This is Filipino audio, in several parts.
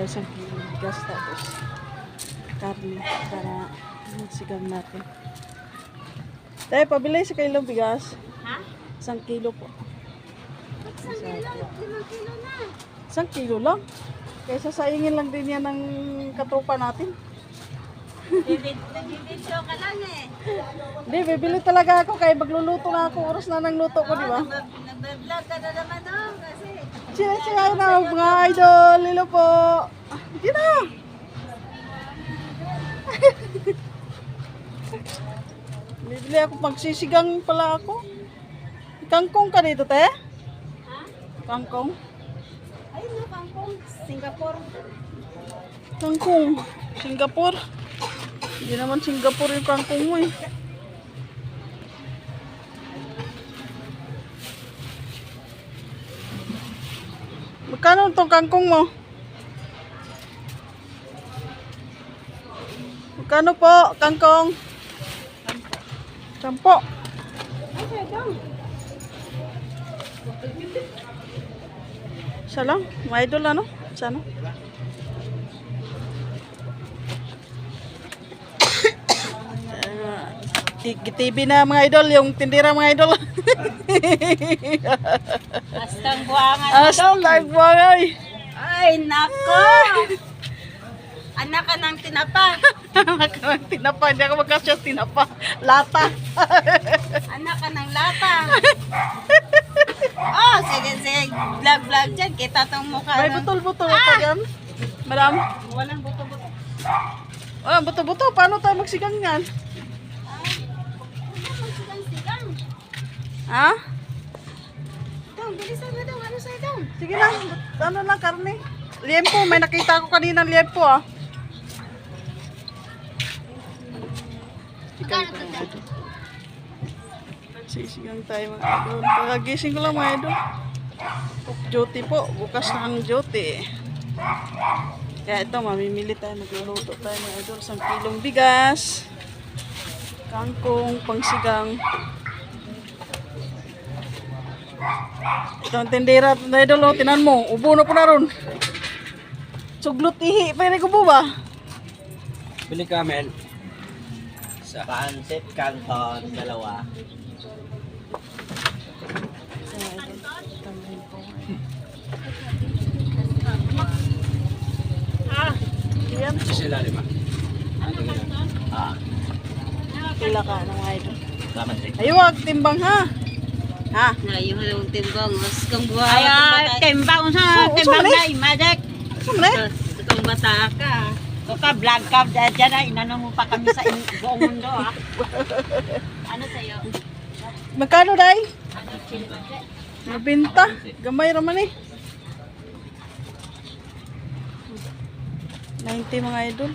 tayo sa bigas tapos karne para sigang natin. Tayo, pabili sa kilong bigas. Ha? 1 kilo po. 1 kilo? 5 kilo na. 1 kilo lang. Kaysa saingin lang din yan ng katropa natin. Nag-video ka lang eh. Hindi, bibili talaga ako kaya magluluto na ako. Oras na ng luto ko, di ba? Nag-vlog ka na naman doon kasi. Siya na, mga idol. Lilo po. Hindi na. Bibili ako, magsisigang pala ako. Kangkong ka dito, te? Ha? Kangkong? Ayun no, kangkong. Singapore. Kangkong. Singapore. Hindi naman Singapore yung kangkong mo eh. Magkano itong kangkong mo? Magkano po, kangkong? 10. Ay, sir, doon. Isa lang? Mga idol ano? Isa no? TV na mga idol, yung tindira mga idol. Astang buwangan. Hashtag buwangay. Ay, nako. Anak ka ng tinapa. Anak ka ng tinapa, hindi ako magkasya tinapa. Lata. Anak ka ng lata. Oh, sige, sige. Vlog dyan. Kita tong mukha. May butol-butol pa dyan. Madam. Walang buto-buto. Ah, buto-buto. Paano tayo magsigang yan? Sigang-sigang. Ha? Dong, bilisan mo dong. Ano sa'yo dong? Sige lang. Ano lang, karne. Liempo. May nakita ko kanina liempo ah. Sigang tayo mga idol. Sisigang tayo mga idol. Pagagising ko lang mga idol. Duty po. Bukas na ang duty. Kaya ito, mamimili tayo. Magluluto tayo mga idol. 1 kilong bigas. Kangkong, pangsigang. Ito ang tindera na idol. Oh, tinan mo. Ubo na po na ron. Suglot ihi. Pwede ko po ba? Bili ka, Mel. Sa pancit canton, 2. Yan. Sila 5. Ah, Pila ka ng mga idol. salamat din. Ayaw, wag timbang ha. Ha? Ngayon yung timbang. Mas kang buhay. Ay, timbang sa timbang na imajek. Sumre? Kang bata ka. Ka vlog ka dyan na inanong mo pa kami sa buong mundo ha. Ano sa'yo? Magkano day? Mabinta. Gamay raman eh. 90 mga idol.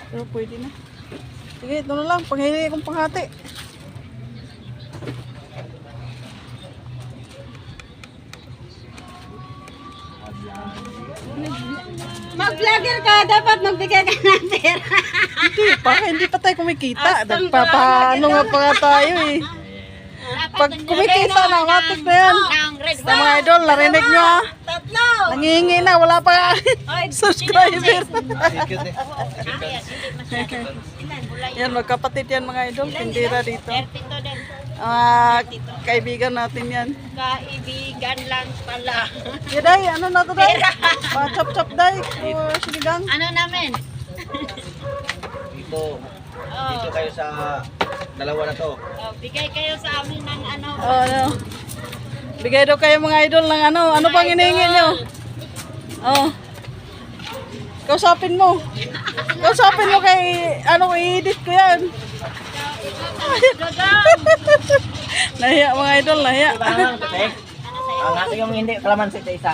Pero pwede na. Sige, ito na lang. Panghingi akong panghati. Mag-vlogger ka, dapat magbigay ka ng pera. Hindi pa tayo kumikita. Nagpapaano nga pa nga tayo eh. Pag kumikita na, matik na yan. Sa mga idol, narinig nyo ha. Tatlo! Nangihingi na, wala pa subscriber. Yan, magkapatid yan mga idol. Tindira dito. Kaibigan natin yan. Kaibigan lang pala. Yaday, ano na to day? Chop-chop day. Sinigang. Ano namin? Dito. Dito kayo sa 2 na to. Oh, bigay kayo sa amin ng ano. Oh, ano. Bigay daw kayo mga idol ng ano. Ano pang hinihingi nyo? Oh. Kausapin mo. Kausapin mo kay, ano, i-edit ko yan. Nahiya mga idol, nahiya. Ang ating yung hindi kalamansi sa isa.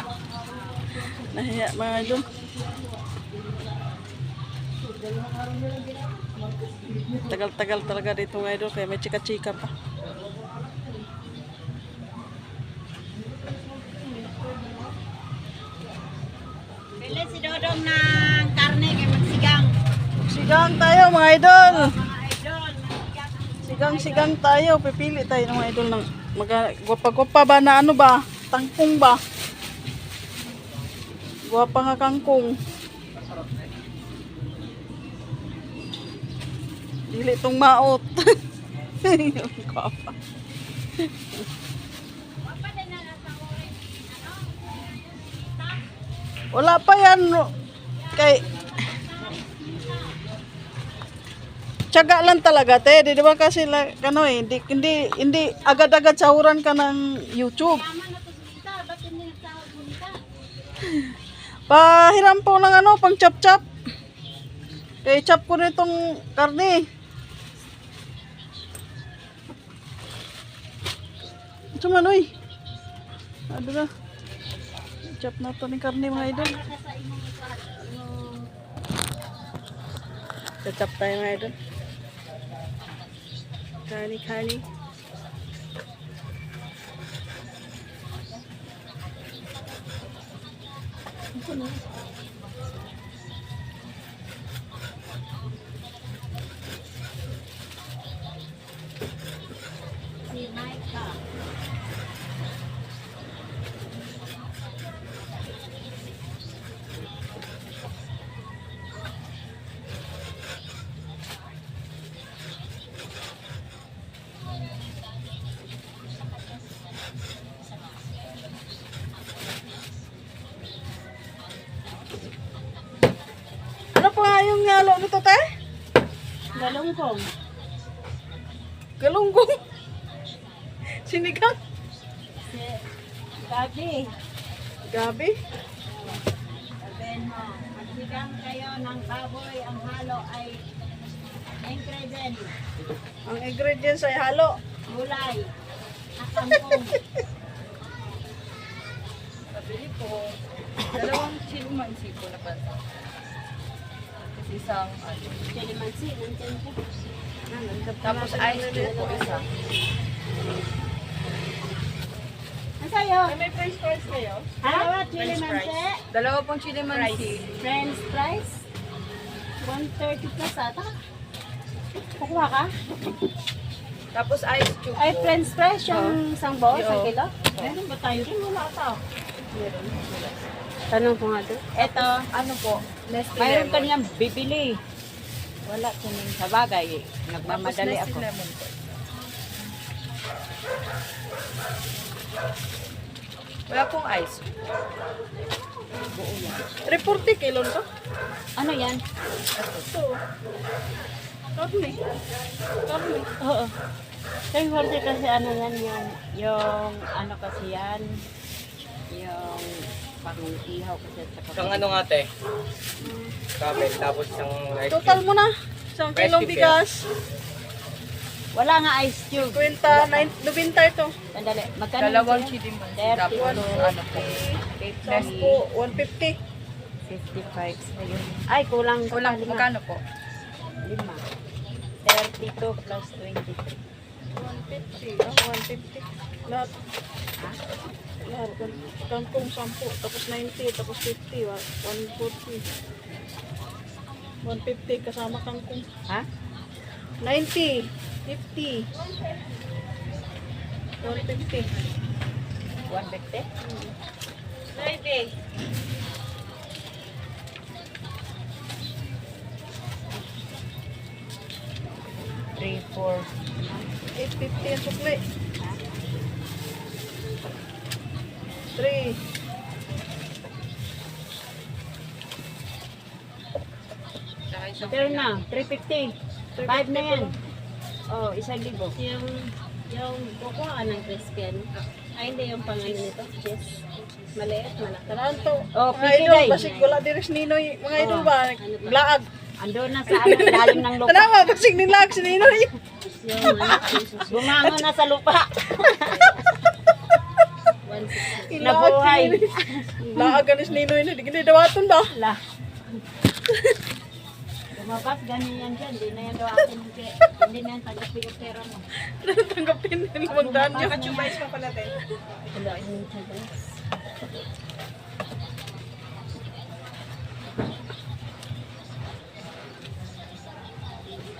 Nahiya mga idol. Tagal-tagal talaga dito mga idol, kaya may chika-chika pa. Bili si Dodong ng karne kay magsigang. Sigang tayo mga idol. Mga idol, magsigang. Sigang-sigang tayo. Pipili tayo ng mga idol ng gwapa-gwapa ba na ano ba? Tangkong ba? Gwapa nga kangkong. Dili tong maot. Yung kapa. Wala pa yan. Kay tiyaga lang talaga, te. Di ba kasi ano eh, hindi agad-agad sahuran ka ng YouTube. Pahiram po ng ano, pang chop-chop. Kaya chop ko na itong karne. Sumanoy. Ano na? Chop na ito ng karne mga idol. Chop tayo mga idol. Kani. Ano pa nga yung halo nito, te? Galunggong. Galunggong. Sinigang. Gabi. Gabi. Sabihin mo, magsigang kayo ng baboy, ang halo ay ingredient, Ang ingredients ay halo. gulay, at kangkong. Nabili po. Dalawang chilimansi po na pan. Kasi isang ano. Chilimansi, nandiyan po. Tapos ice tea po isa. Ang sayo? May french fries kayo? Dalawa, French chilimansi. fries. Dalawa pong chilimansi. French fries. 130 plus ata. Kukuha ka? Tapos ice cube Ay, po. french fries yung isang bowl, isang Oo. kilo. Meron ba tayo rin? Wala ata. Tanong ko nga doon. Eto, Ano po? Nestle mayroon ka lemon. niyang bibili. Wala kunin sa bagay. Nagmamadali Tapos ako. Nestle lemon po. Wala pong ice. 340 kilon to. Ano yan? Ito. Karne. Karne. Oo. Kaya hindi kasi ano yan, yung ano kasi yan, yung pang-ihaw kasi at saka Isang ano nga te? Kamen, tapos isang ice Total cream. mo na. Isang kilong Recipe, bigas. wala nga ice cube. 90 ito. Sandali, magkano Dalawang yun? chilimansi. 30. Tapos ano po? 10, 150. 55 sa'yo. Ay, kulang ka Kulang, pa, lima. magkano po? 5. 32 plus 23. 150. 150. Lahat. Lahat. Kangkong 10. Tapos 90. Tapos 50. 140. 150 kasama kangkong. Ha? 90. 50. 150. 150? 90. 3, 4. 850 ang sukli. 3. Tsaka isang Pero na, 350. 5 na yan. Oh, 1,000. Yung kukuha ka ng crispy ano? Ay, hindi yung pangalan nito. Cheese. Maliit, malaki. Tanan to. Oh, Mga 50 idol, day. basig wala diris ninoy. Mga idol ba? Laag. Andun na sa ano, lalim ng lupa. Tanawa, basig ni laag si ninoy. Yung ano, Bumangon na sa lupa. 160. Nabuhay. Laag ganis ninoy na. Di gini dawaton ba? La. Lumabas, ganyan yan dyan. Hindi na yan daw akin. Hindi na yan tagapin yung pera mo. Tanggapin nila magdaan niya. Kachubais pa pala tayo. Wala yung cheese.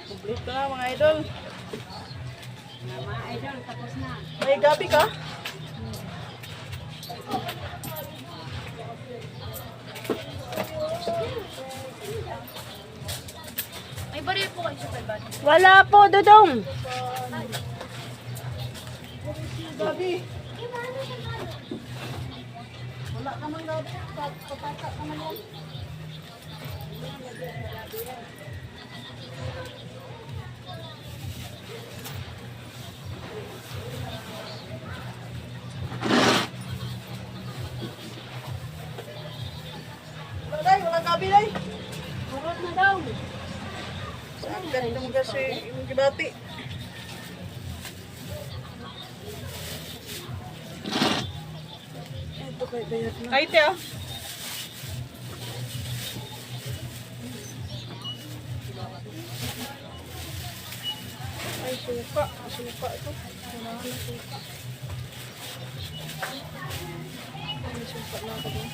Complete ko na mga idol. Mga idol, tapos na. May gabi ka? May baril po kayo sa 500. Wala po, Dudong. Gabi. Wala ka man gabi. Papata ka man yan. Wala gabi day. Kurot na daw. Saan ka nito kasi yung gibati? Ito kay bayad na. Ay, te, oh. Ay, suka. Suka ito. Kailangan na suka. May suka na ako dun.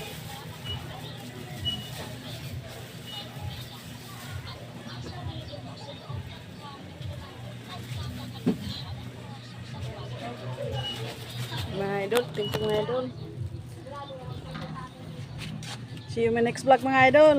Mga idol, thank you mga idol. See you in my next vlog mga idol.